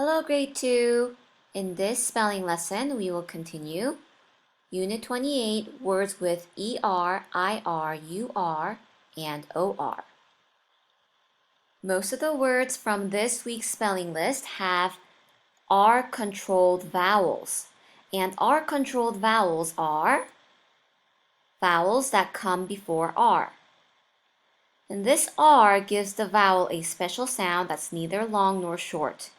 Hello, grade 2. In this spelling lesson, we will continue Unit 28, words with ER, IR, UR, and OR. Most of the words from this week's spelling list have R-controlled vowels. And R-controlled vowels are vowels that come before R. And this R gives the vowel a special sound that's neither long nor short.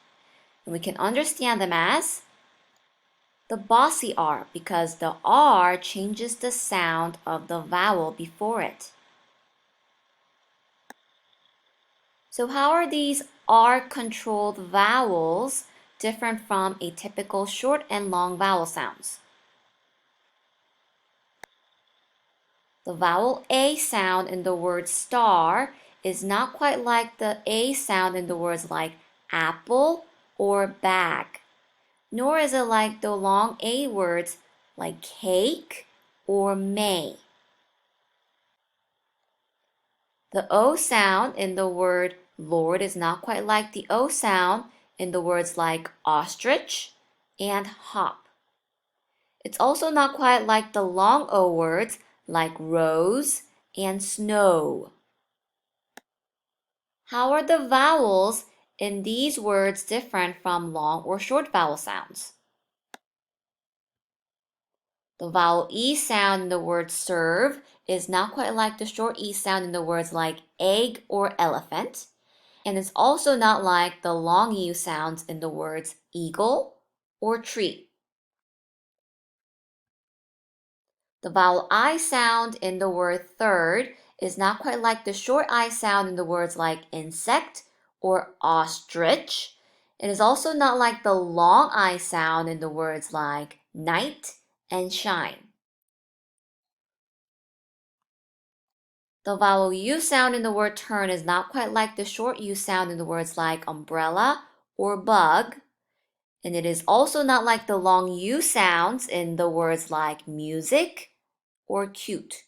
And we can understand them as the bossy R because the R changes the sound of the vowel before it. So how are these R-controlled vowels different from a typical short and long vowel sounds? The vowel A sound in the word star is not quite like the A sound in the words like apple or bag, nor is it like the long A words like cake or may. The O sound in the word Lord is not quite like the O sound in the words like ostrich and hop. It's also not quite like the long O words like rose and snow. How are the vowels in these words different from long or short vowel sounds? The vowel E sound in the word serve is not quite like the short E sound in the words like egg or elephant, and it's also not like the long U sounds in the words eagle or tree. The vowel I sound in the word third is not quite like the short I sound in the words like insect or ostrich. It is also not like the long I sound in the words like night and shine. The vowel U sound in the word turn is not quite like the short U sound in the words like umbrella or bug. And it is also not like the long U sounds in the words like music or cute.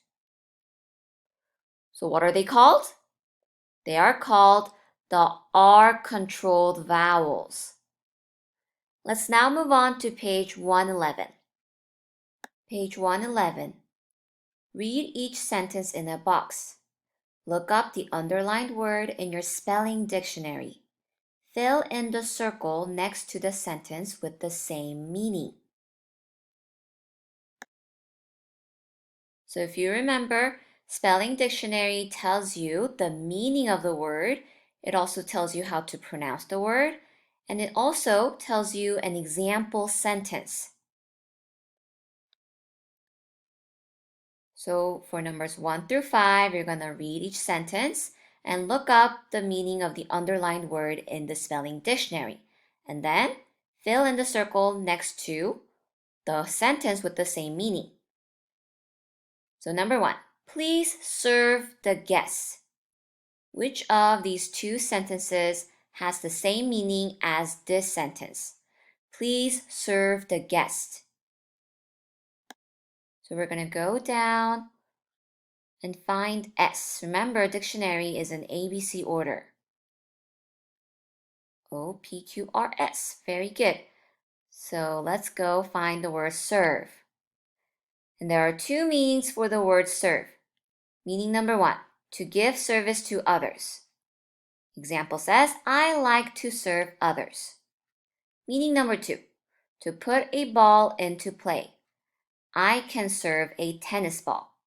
So what are they called? They are called the R-controlled vowels. Let's now move on to page 111. Page 111. Read each sentence in a box. Look up the underlined word in your spelling dictionary. Fill in the circle next to the sentence with the same meaning. So if you remember, spelling dictionary tells you the meaning of the word. It also tells you how to pronounce the word. And it also tells you an example sentence. So for numbers 1 through 5, you're going to read each sentence and look up the meaning of the underlined word in the spelling dictionary. And then fill in the circle next to the sentence with the same meaning. So number 1, please serve the guests. Which of these two sentences has the same meaning as this sentence? Please serve the guest. So we're going to go down and find S. Remember, dictionary is in ABC order. O-P-Q-R-S. Very good. So let's go find the word serve. And there are two meanings for the word serve. Meaning number 1, to give service to others. Example says, I like to serve others. Meaning number 2, to put a ball into play. I can serve a tennis ball.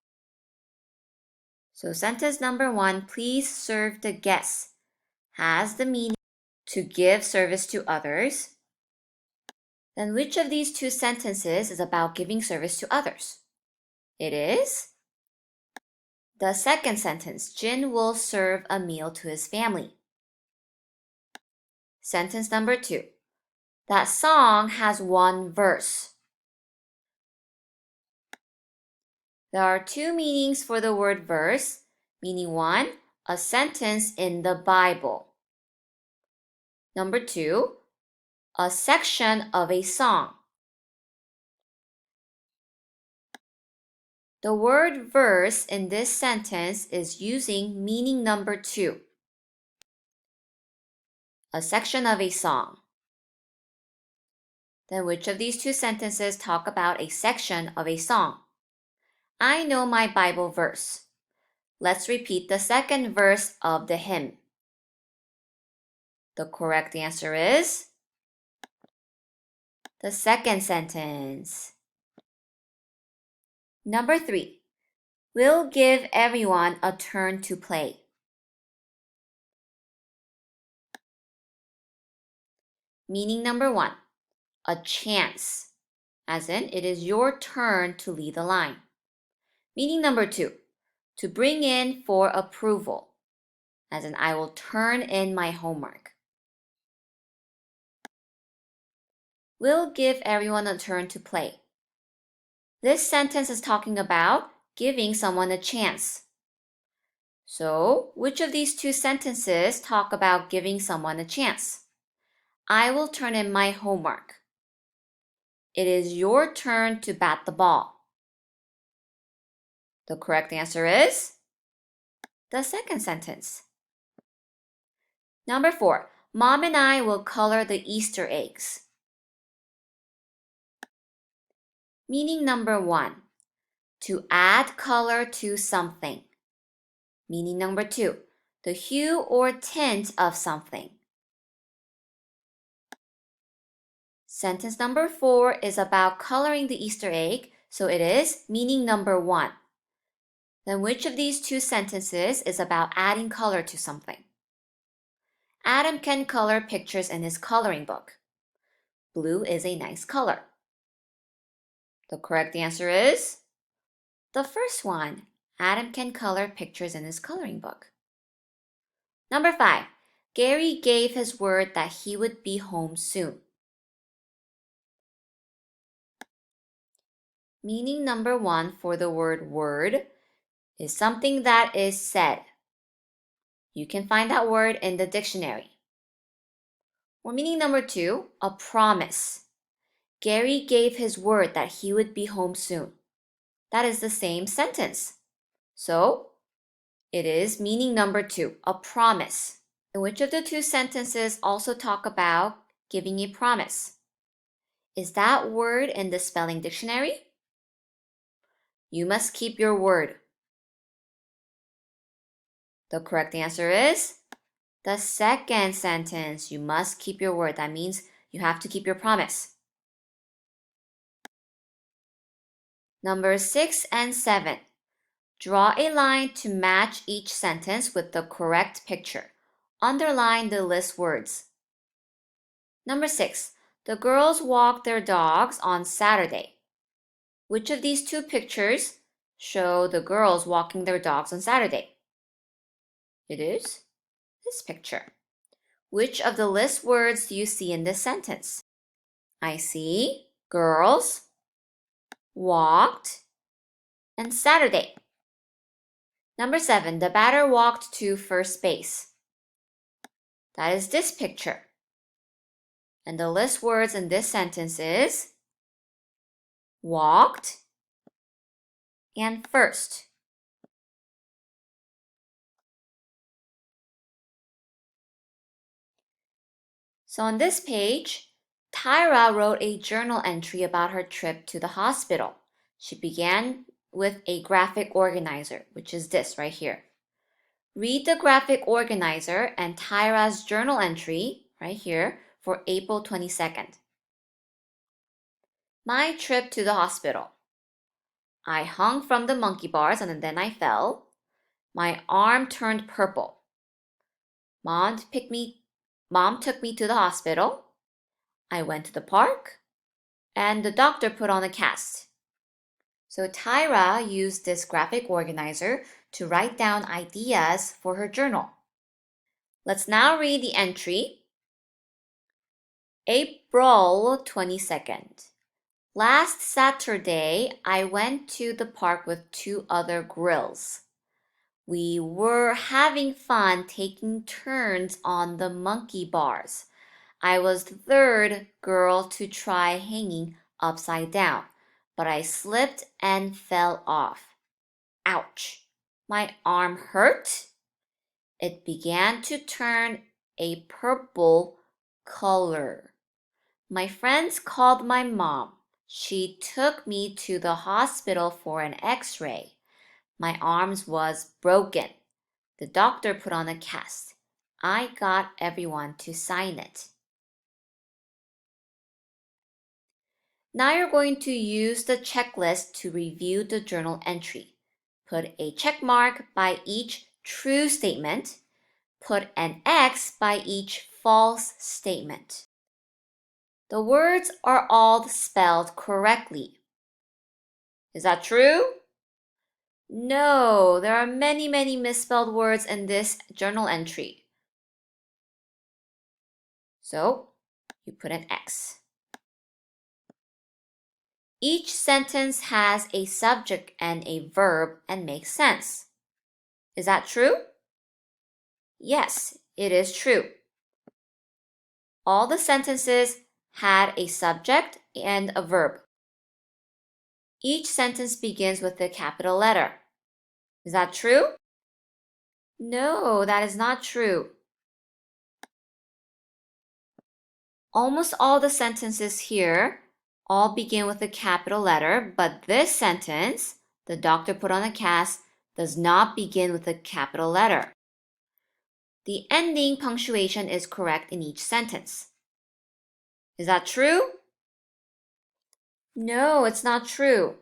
So sentence number 1, please serve the guests, has the meaning to give service to others. Then which of these two sentences is about giving service to others? It is the second sentence, Jin will serve a meal to his family. Sentence number 2, that song has one verse. There are two meanings for the word verse. Meaning 1, a sentence in the Bible. Number 2, a section of a song. The word verse in this sentence is using meaning number 2, a section of a song. Then which of these two sentences talk about a section of a song? I know my Bible verse. Let's repeat the second verse of the hymn. The correct answer is the second sentence. Number 3. We'll give everyone a turn to play. Meaning number 1, a chance, as in it is your turn to lead the line. Meaning number 2, to bring in for approval, as in I will turn in my homework. We'll give everyone a turn to play. This sentence is talking about giving someone a chance. So, which of these two sentences talk about giving someone a chance? I will turn in my homework. It is your turn to bat the ball. The correct answer is the second sentence. Number 4. Mom and I will color the Easter eggs. Meaning number 1, to add color to something. Meaning number 2, the hue or tint of something. Sentence number 4 is about coloring the Easter egg, so it is meaning number 1. Then which of these two sentences is about adding color to something? Adam can color pictures in his coloring book. Blue is a nice color. The correct answer is the first one. Adam can color pictures in his coloring book. Number 5. Gary gave his word that he would be home soon. Meaning number 1 for the word is something that is said. You can find that word in the dictionary. Or meaning number 2, a promise. Gary gave his word that he would be home soon. That is the same sentence. So, it is meaning number 2, a promise. And which of the two sentences also talk about giving a promise? Is that word in the spelling dictionary? You must keep your word. The correct answer is the second sentence. You must keep your word. That means you have to keep your promise. Number 6 and 7. Draw a line to match each sentence with the correct picture. Underline the list words. Number 6. The girls walked their dogs on Saturday. Which of these two pictures show the girls walking their dogs on Saturday? It is this picture. Which of the list words do you see in this sentence? I see girls, walked, and Saturday. Number 7, the batter walked to first base. That is this picture. And the list words in this sentence is walked and first. So on this page, Tyra wrote a journal entry about her trip to the hospital. She began with a graphic organizer, which is this right here. Read the graphic organizer and Tyra's journal entry right here for April 22nd. My trip to the hospital. I hung from the monkey bars and then I fell. My arm turned purple. Mom took me to the hospital. I went to the park and the doctor put on a cast. So Tyra used this graphic organizer to write down ideas for her journal. Let's now read the entry. April 22nd. Last Saturday, I went to the park with 2 other girls. We were having fun taking turns on the monkey bars. I was the 3rd girl to try hanging upside down, but I slipped and fell off. Ouch! My arm hurt. It began to turn a purple color. My friends called my mom. She took me to the hospital for an x-ray. My arms was broken. The doctor put on a cast. I got everyone to sign it. Now you're going to use the checklist to review the journal entry. Put a check mark by each true statement. Put an X by each false statement. The words are all spelled correctly. Is that true? No, there are many misspelled words in this journal entry. So, you put an X. Each sentence has a subject and a verb and makes sense. Is that true? Yes, it is true. All the sentences had a subject and a verb. Each sentence begins with a capital letter. Is that true? No, that is not true. Almost all the sentences here all begin with a capital letter, but this sentence, the doctor put on a cast, does not begin with a capital letter. The ending punctuation is correct in each sentence. Is that true? No, it's not true.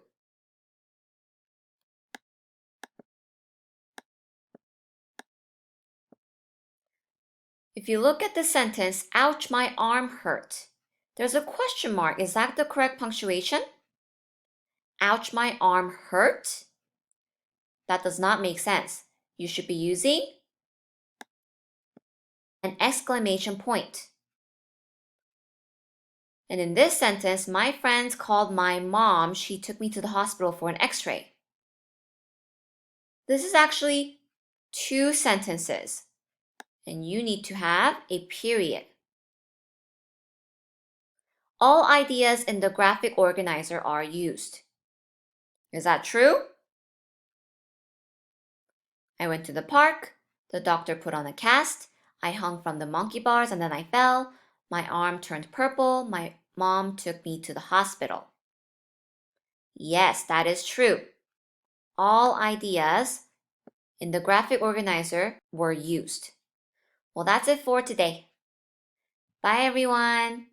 If you look at the sentence, ouch, my arm hurt. There's a question mark. Is that the correct punctuation? Ouch, my arm hurt? That does not make sense. You should be using an exclamation point. And in this sentence, my friends called my mom. She took me to the hospital for an x-ray. This is actually two sentences, and you need to have a period. All ideas in the graphic organizer are used. Is that true? I went to the park. The doctor put on a cast. I hung from the monkey bars and then I fell. My arm turned purple. My mom took me to the hospital. Yes, that is true. All ideas in the graphic organizer were used. Well, that's it for today. Bye, everyone.